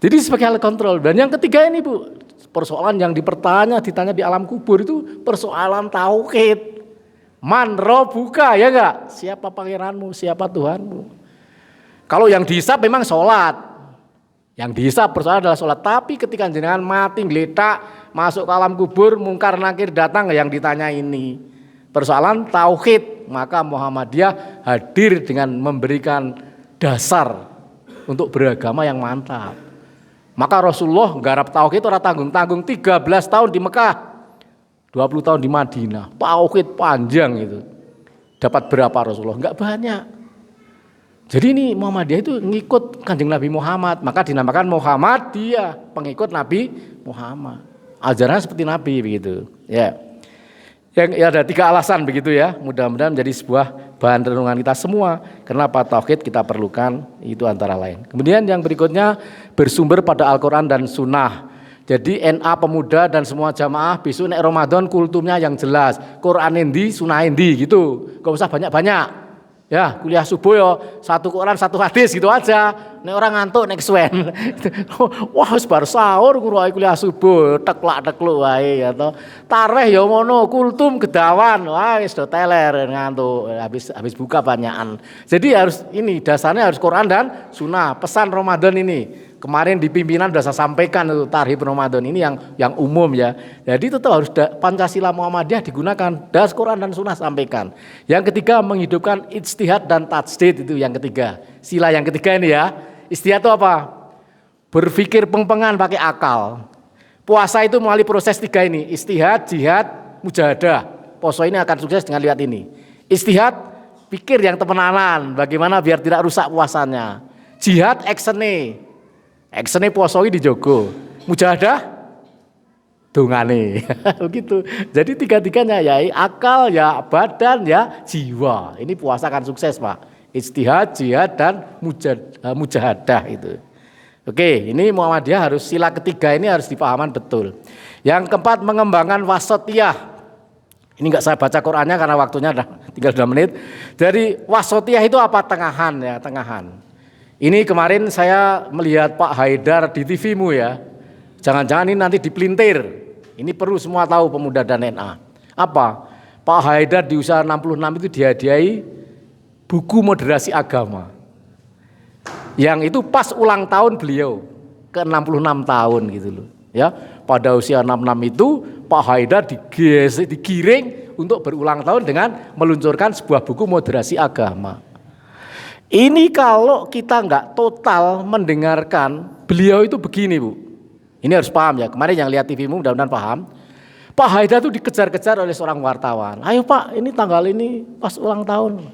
Jadi sebagai alat kontrol. Dan yang ketiga ini Bu, persoalan yang ditanya di alam kubur itu persoalan tauhid. Man robuka ya enggak? Siapa pangeranmu, siapa Tuhanmu? Kalau yang dihisab memang sholat. Yang dihisab persoalan adalah sholat. Tapi ketika jenengan mati ngeletak masuk ke alam kubur, mungkar nakir datang yang ditanya ini. Persoalan tauhid, maka Muhammadiyah hadir dengan memberikan dasar untuk beragama yang mantap. Maka Rasulullah nggarap tauhid ora tanggung-tanggung 13 tahun di Mekah. 20 tahun di Madinah, tauhid panjang itu. Dapat berapa Rasulullah? Enggak banyak. Jadi ini Muhammadiyah itu ngikut Kanjeng Nabi Muhammad, maka dinamakan Muhammadiyah, pengikut Nabi Muhammad. Ajarannya seperti Nabi begitu. Ya. Yang ya ada 3 alasan begitu ya. Mudah-mudahan menjadi sebuah bahan renungan kita semua. Kenapa tauhid kita perlukan, itu antara lain. Kemudian yang berikutnya bersumber pada Al-Quran dan Sunnah. Jadi NA pemuda dan semua jamaah besok nek Ramadan kultumnya yang jelas. Quran endi, Sunnah endi gitu. Gak usah banyak-banyak. Ya, kuliah subuh yo 1 Quran 1 hadis gitu aja. Nek orang ngantuk nek kesuwen. Wah, wis bar sahur kuwi kuliah subuh, teklak-tekluk wae ya to. Tareh yo ngono, kultum gedawan. Wah, wis do teler ngantuk. Habis buka banyakan. Jadi harus ini dasarnya harus Quran dan Sunnah. Pesan Ramadan ini. Kemarin di pimpinan sudah saya sampaikan itu tarhib Ramadan ini yang umum ya. Jadi tetap harus Pancasila Muhammadiyah digunakan, das Quran dan Sunnah sampaikan. Yang ketiga menghidupkan ijtihad dan tajdid, itu yang ketiga. Sila yang ketiga ini ya. Ijtihad itu apa? Berpikir pengpengan pakai akal. Puasa itu melalui proses 3 ini, ijtihad, jihad, mujahadah. Poso ini akan sukses dengan lihat ini. Ijtihad, pikir yang temenanan, bagaimana biar tidak rusak puasanya. Jihad, actionnya poso ini dijogo. Mujahadah dongane. Begitu. Jadi 3-tiganya ya akal, ya badan, ya jiwa. Ini puasa akan sukses, Pak. Ijtihad, jihad dan mujahadah itu. Oke, ini Muhammadiyah harus sila ketiga ini harus dipahaman betul. Yang keempat mengembangkan wasatiyah. Ini enggak saya baca Qur'annya karena waktunya tinggal 2 menit. Jadi wasatiyah itu apa? Tengahan ya, tengahan. Ini kemarin saya melihat Pak Haidar di TV-mu ya. Jangan-jangan ini nanti dipelintir. Ini perlu semua tahu pemuda dan NA. Apa? Pak Haidar di usia 66 itu dihadiahi buku moderasi agama. Yang itu pas ulang tahun beliau ke 66 tahun gitu loh. Ya, pada usia 66 itu Pak Haidar digiring untuk berulang tahun dengan meluncurkan sebuah buku moderasi agama. Ini kalau kita nggak total mendengarkan beliau itu begini Bu. Ini harus paham ya. Kemarin yang lihat TV-mu mudah-mudahan paham. Pak Haidar itu dikejar-kejar oleh seorang wartawan. Ayo Pak, ini tanggal ini pas ulang tahun.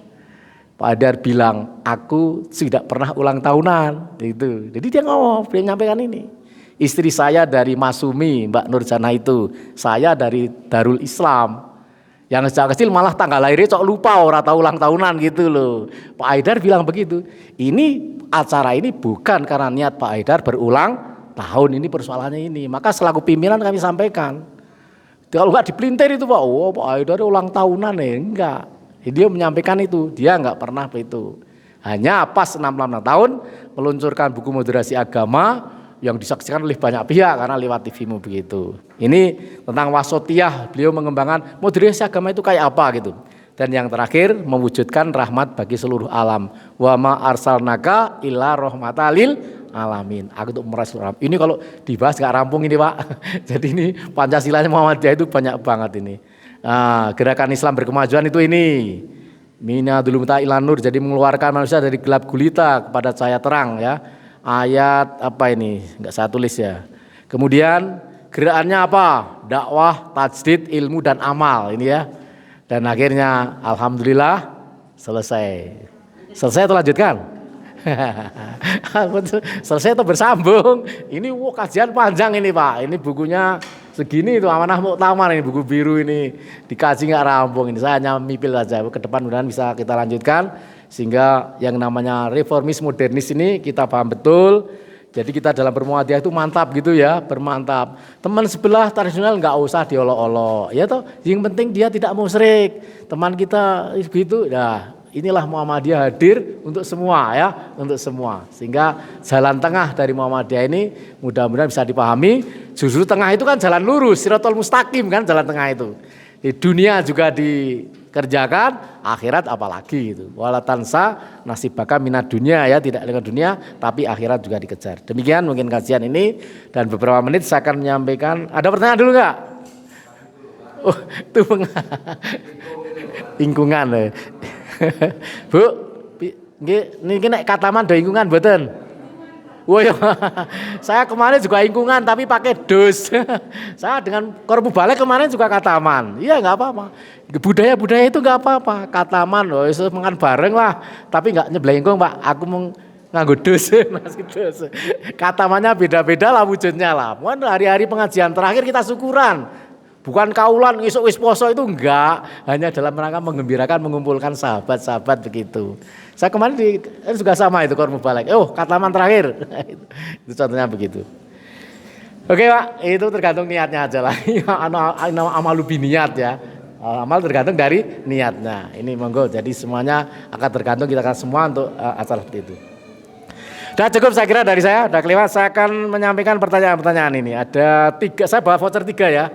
Pak Haidar bilang, aku tidak pernah ulang tahunan. Gitu. Jadi dia ngomong, dia nyampaikan ini. Istri saya dari Masumi, Mbak Nurjana itu. Saya dari Darul Islam. Yang sejak kecil malah tanggal lahirnya cok lupa orang tahu ulang tahunan gitu loh. Pak Haidar bilang begitu. Ini acara ini bukan karena niat Pak Haidar berulang tahun, ini persoalannya ini. Maka selaku pimpinan kami sampaikan. Kalau nggak dipelintir itu Pak, oh Pak Haidar ulang tahunan ya, enggak. Dia menyampaikan itu, dia enggak pernah itu. Hanya pas 66 tahun meluncurkan buku moderasi agama yang disaksikan oleh banyak pihak karena lewat TV-mu begitu. Ini tentang wasatiyah, beliau mengembangkan moderasi agama itu kayak apa gitu. Dan yang terakhir mewujudkan rahmat bagi seluruh alam. Wa ma arsalnaka illa rahmatalil alamin. Aku untuk merasa ini kalau dibahas nggak rampung ini Pak. Jadi ini Pancasilanya Muhammadiyah itu banyak banget ini. Nah, gerakan Islam berkemajuan itu ini. Mina dulumta ilan nur, jadi mengeluarkan manusia dari gelap gulita kepada cahaya terang ya. Ayat apa ini? Enggak saya tulis ya. Kemudian gerakannya apa? Dakwah, tajdid, ilmu dan amal ini ya. Dan akhirnya alhamdulillah selesai. Selesai atau lanjutkan? Selesai atau bersambung? Ini kajian panjang ini Pak. Ini bukunya segini itu Amanah Muktamar ini, buku biru ini dikaji nggak rampung ini. Saya hanya mipil saja. Ke depan mudah-mudahan bisa kita lanjutkan. Sehingga yang namanya reformis modernis ini kita paham betul. Jadi kita dalam bermuadiyah itu mantap gitu ya, bermantap. Teman sebelah tradisional nggak usah diolok-olok, ya toh. Yang penting dia tidak musyrik. Teman kita gitu, nah inilah Muhammadiyah hadir untuk semua ya, untuk semua. Sehingga jalan tengah dari Muhammadiyah ini mudah-mudahan bisa dipahami. Justru tengah itu kan jalan lurus, Shirathul Mustaqim kan jalan tengah itu. Di dunia juga dikerjakan, akhirat apalagi itu. Wala tansa nasibaka minad dunia ya, tidak dengan dunia tapi akhirat juga dikejar. Demikian mungkin kajian ini dan beberapa menit saya akan menyampaikan. Ada pertanyaan dulu enggak? Oh, itu lingkungan. Bu, niki nek kataman do lingkungan mboten? Wah, saya kemarin juga lingkungan tapi pakai dus. Saya dengan Korpu Balik kemarin juga kataman. Iya nggak apa-apa. Budaya itu nggak apa-apa. Kataman, loh, makan bareng lah. Tapi nggak nyeblengkong Pak. Aku mau nganggo dus, dus. Katamannya beda-beda lah wujudnya lah. Hari-hari pengajian terakhir kita syukuran. Bukan kaulan isuk wis poso itu enggak, hanya dalam rangka menggembirakan, mengumpulkan sahabat-sahabat begitu. Saya kemarin juga sama itu Qur'an Mubalek. Kataman terakhir. Itu contohnya begitu. Oke Pak, itu tergantung niatnya aja lah. Amalu biniat ya. Amal tergantung dari niatnya. Ini monggo. Jadi semuanya akan tergantung kita akan semua untuk acara seperti itu. Sudah cukup saya kira dari saya. Sudah kelewat. Saya akan menyampaikan pertanyaan-pertanyaan ini. Ada 3. Saya bawa voucher 3 ya.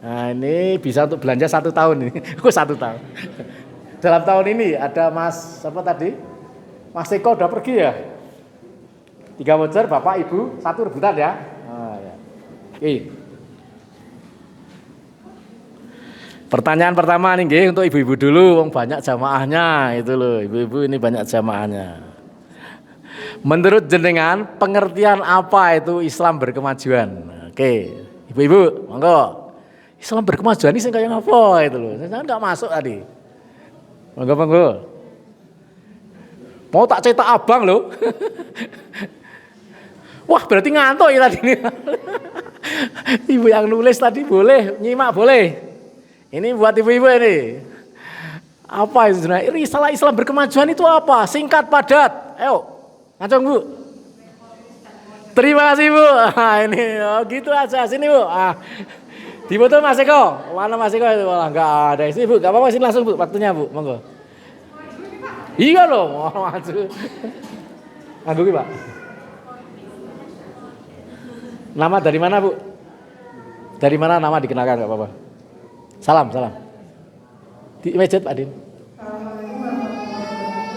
Nah ini bisa untuk belanja 1 tahun ini. 1 tahun. Dalam tahun ini ada Mas siapa tadi? Mas Eko udah pergi ya. 3 voucher Bapak Ibu 1 rebutan ya. Ya. Oke. Pertanyaan pertama nih nggih untuk ibu-ibu dulu, wong banyak jamaahnya itu loh. Ibu-ibu ini banyak jamaahnya. Menurut jenengan pengertian apa itu Islam berkemajuan? Oke. Ibu-ibu, monggo. Islam berkemajuan ini kayak apa itu loh. Saya enggak masuk tadi. Monggo. Mau tak cetak abang loh. Wah, berarti ngantuk ya tadi ini. Ibu yang nulis tadi boleh, nyimak boleh. Ini buat ibu-ibu ini. Apa itu sebenarnya? Risalah Islam berkemajuan itu apa? Singkat, padat. Ayo, langsung Bu. Terima kasih Bu. Ini gitu aja. Sini Bu. Difoto Mas Eko. Mana Mas Eko itu? Malah enggak ada. Sini Bu, enggak apa-apa sini langsung Bu. Waktunya Bu, monggo. Iya loh, mau maju. Nganggo ki, Pak. Nama dari mana Bu? Dari mana nama dikenalkan enggak apa-apa. Salam. Di masjid Pak Din.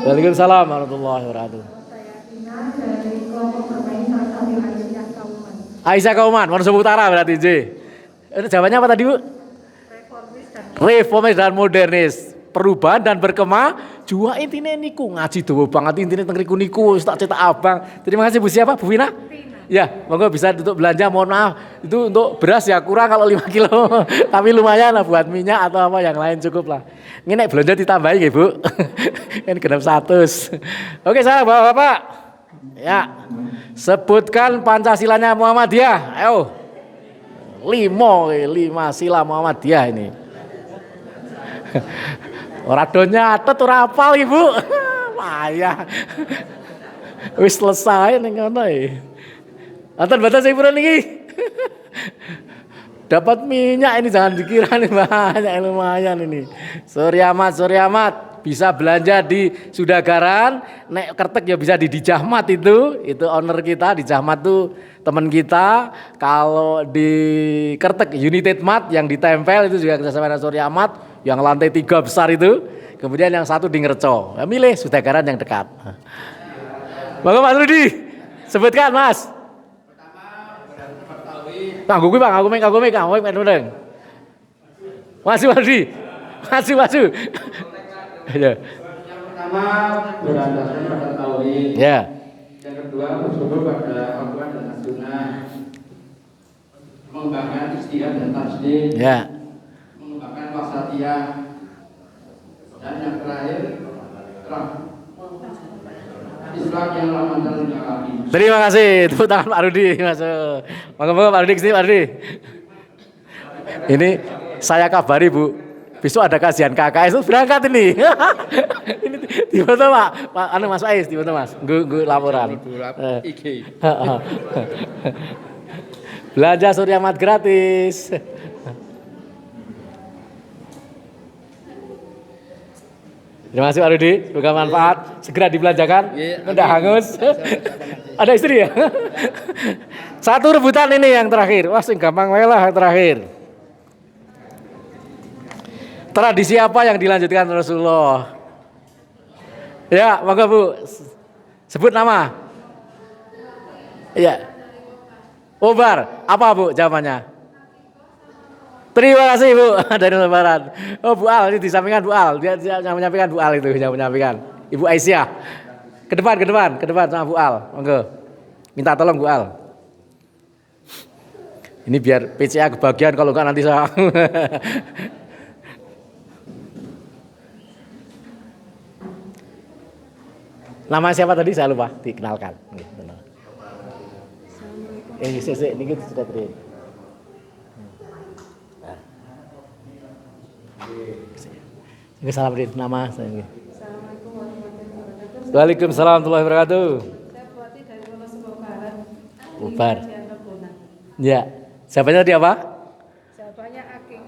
Waalaikumsalam warahmatullahi wabarakatuh. Aisyah Kauman, Wonosobo Utara berarti J. Jawabannya apa tadi Bu? Reformis dan modernis, perubahan dan berkemajuan intinya niku ngaji dawa banget intinya tengriku niku tak cetak abang. Terima kasih Bu siapa? Bu Vina? Ya, monggo bisa untuk belanja, mohon maaf itu untuk beras ya kurang kalau 5 kilo tapi lumayan lah buat minyak atau apa yang lain cukup lah. Ini nek belanja ditambahin ya Bu. Ini genap 100. Oke saya Bapak. Ya, sebutkan Pancasilanya Muhammadiyah. Ayo. 5 sila Muhammadiyah ini. Ora do nyatet ora hafal Ibu. Payah. Wis selesai ning ngono iki. Anten batas sing purun iki. Dapat minyak ini jangan dikira nih banyak lumayan ini. Suryamat bisa belanja di Sudagaran, nek kertek ya bisa di Dijahmat itu owner kita Dijahmat tuh teman kita. Kalau di kertek United Mart yang ditempel itu juga kerjasama dengan Suryamat yang lantai 3 besar itu. Kemudian yang satu di Ngerco. Milih Sudagaran yang dekat. Monggo Mas Rudi, sebutkan Mas. Nganggo kuwi Pak, nganggo mik. Maju. Ya. Yang pertama berlandaskan pada tauhid. Ya. Yang kedua bersumber pada Al-Quran dan As-Sunnah. Mengembangkan ijtihad dan tasdid. Ya. Mengembangkan wasatiyah. Dan yang terakhir Islam yang lama dan kami. Terima kasih. Tepuk tangan Pak Rudi masuk. Monggo Pak Rudi kesini Pak Rudi. Ini saya kabari Bu. Besok ada kajian KKS itu berangkat ini. Ini tiba-tiba Pak Mas Ais tiba-tiba Mas. Gue laporan. Belanja Suryamat gratis. Terima kasih Pak Rudi, semoga manfaat. Segera dibelanjakan, udah hangus. Ada istri ya? Satu rebutan ini yang terakhir. Wah, sing gampang wae lah yang terakhir. Tradisi apa yang dilanjutkan Rasulullah? Ya, monggo Bu. Sebut nama. Iya. Obar, apa Bu jawabannya? Terima kasih Bu dari Lebaran. Oh Bu Al ini disampaikan Bu Al. Dia yang menyampaikan Bu Al itu yang menyampaikan. Ibu Aisyah. Ke depan sama Bu Al. Monggo. Minta tolong Bu Al. Ini biar PCA kebagian kalau enggak nanti saya. Nama siapa tadi saya lupa dikenalkan. Ini sudah terima. Salam Rin, nama saya. Waalaikumsalam warahmatullahi wabarakatuh. Saya Buati dari Wonosobo Barat. Bubar. Kajian Rebona. Ya, siapanya tadi apa? Jawabannya Akik,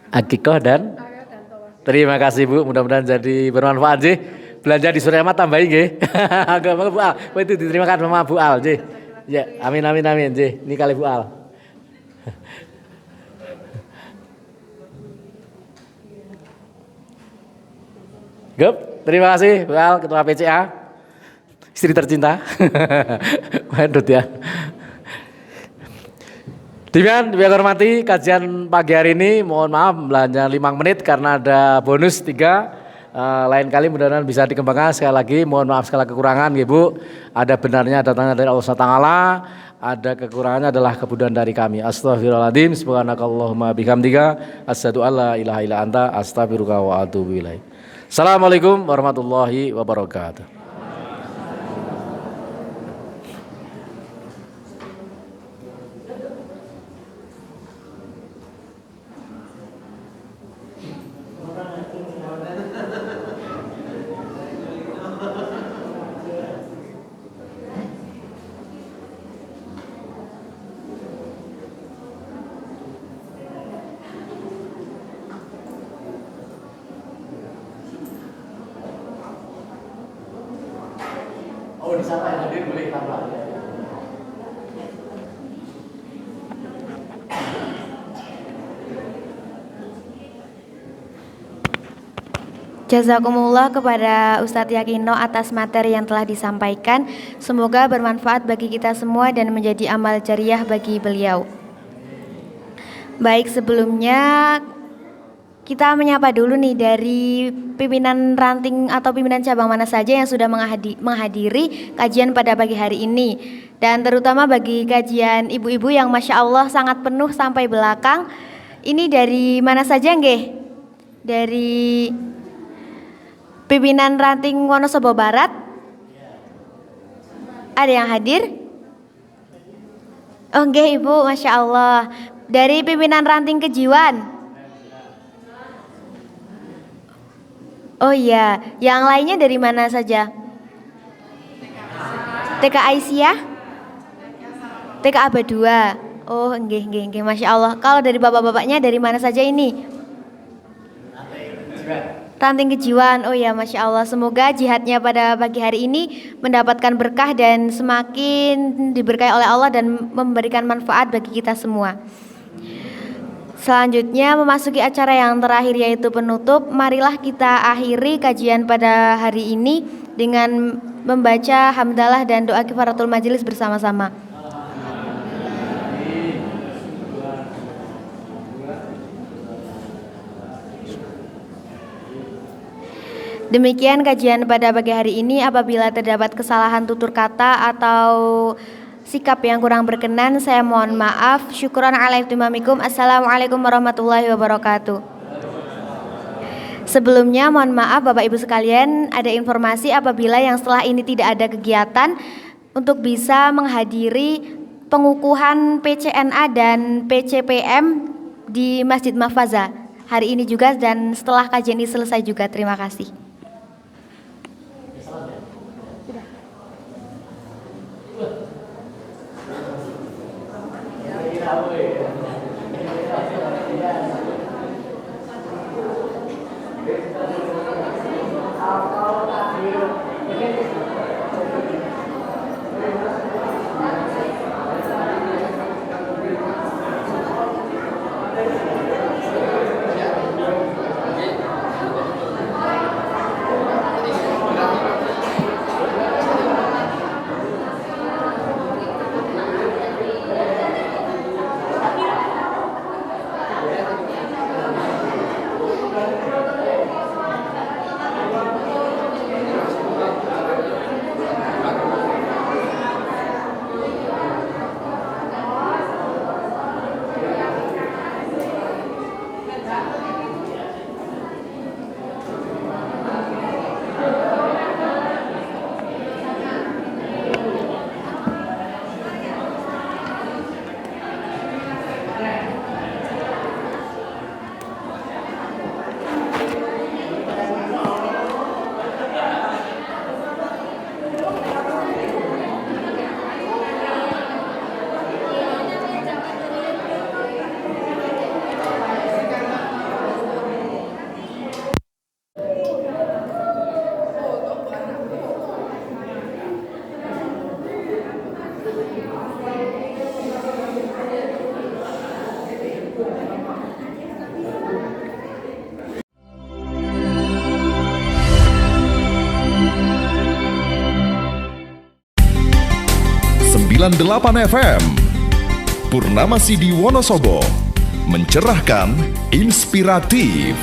Akikoh dan Arya dan Towas. terima kasih Bu, mudah-mudahan jadi bermanfaat sih. Belanja di Surya Mat tambahin nggih. Agak Bu Al. Oh, itu diterima kasih sama Bu Al nggih. Ya, amin amin amin nggih. Ini kali Bu Al. Gup, terima kasih Bu Al, Ketua PCA. Istri tercinta. Waduh ya. Demikian, yang hormati kajian pagi hari ini, mohon maaf belanja 5 menit karena ada bonus 3. Lain kali mudah-mudahan bisa dikembangkan. Sekali lagi mohon maaf segala kekurangan Ibu. Ada benarnya datangnya dari Allah SWT, ada kekurangannya adalah kebudahan dari kami. Astaghfirullahaladzim, subhanakallahumma bihamdika, asyhadu alla ilaha illa anta, astaghfiruka wa atubu ilaik. Assalamualaikum warahmatullahi wabarakatuh. Oh, di sana yang hadir boleh tambah. Jazakumullah kepada Ustadz Yakino atas materi yang telah disampaikan. Semoga bermanfaat bagi kita semua dan menjadi amal jariah bagi beliau. Baik, sebelumnya kita menyapa dulu nih dari pimpinan ranting atau pimpinan cabang mana saja yang sudah menghadiri kajian pada pagi hari ini. Dan terutama bagi kajian ibu-ibu yang Masya Allah sangat penuh sampai belakang. Ini dari mana saja nggih? Dari pimpinan ranting Wonosobo Barat? Ada yang hadir? Oh nggih Ibu, Masya Allah. Dari pimpinan ranting Kejiwan? Oh iya, yang lainnya dari mana saja? TK Aisyah? TK Aba 2. Oh, nggih, Masya Allah. Kalau dari bapak-bapaknya dari mana saja ini? Ranting Kejiwan. Oh ya, Masya Allah. Semoga jihadnya pada pagi hari ini mendapatkan berkah dan semakin diberkahi oleh Allah dan memberikan manfaat bagi kita semua. Selanjutnya memasuki acara yang terakhir yaitu penutup. Marilah kita akhiri kajian pada hari ini dengan membaca hamdalah dan doa kifaratul majelis bersama-sama. Demikian kajian pada pagi hari ini. Apabila terdapat kesalahan tutur kata atau sikap yang kurang berkenan, saya mohon maaf. Syukran ala ihtimamikum. Assalamualaikum warahmatullahi wabarakatuh. Sebelumnya mohon maaf Bapak Ibu sekalian, ada informasi apabila yang setelah ini tidak ada kegiatan untuk bisa menghadiri pengukuhan PCNA dan PCPM di Masjid Mahfaza hari ini juga dan setelah kajian ini selesai juga. Terima kasih. FM. Purnama Sidi Wonosobo, mencerahkan, inspiratif.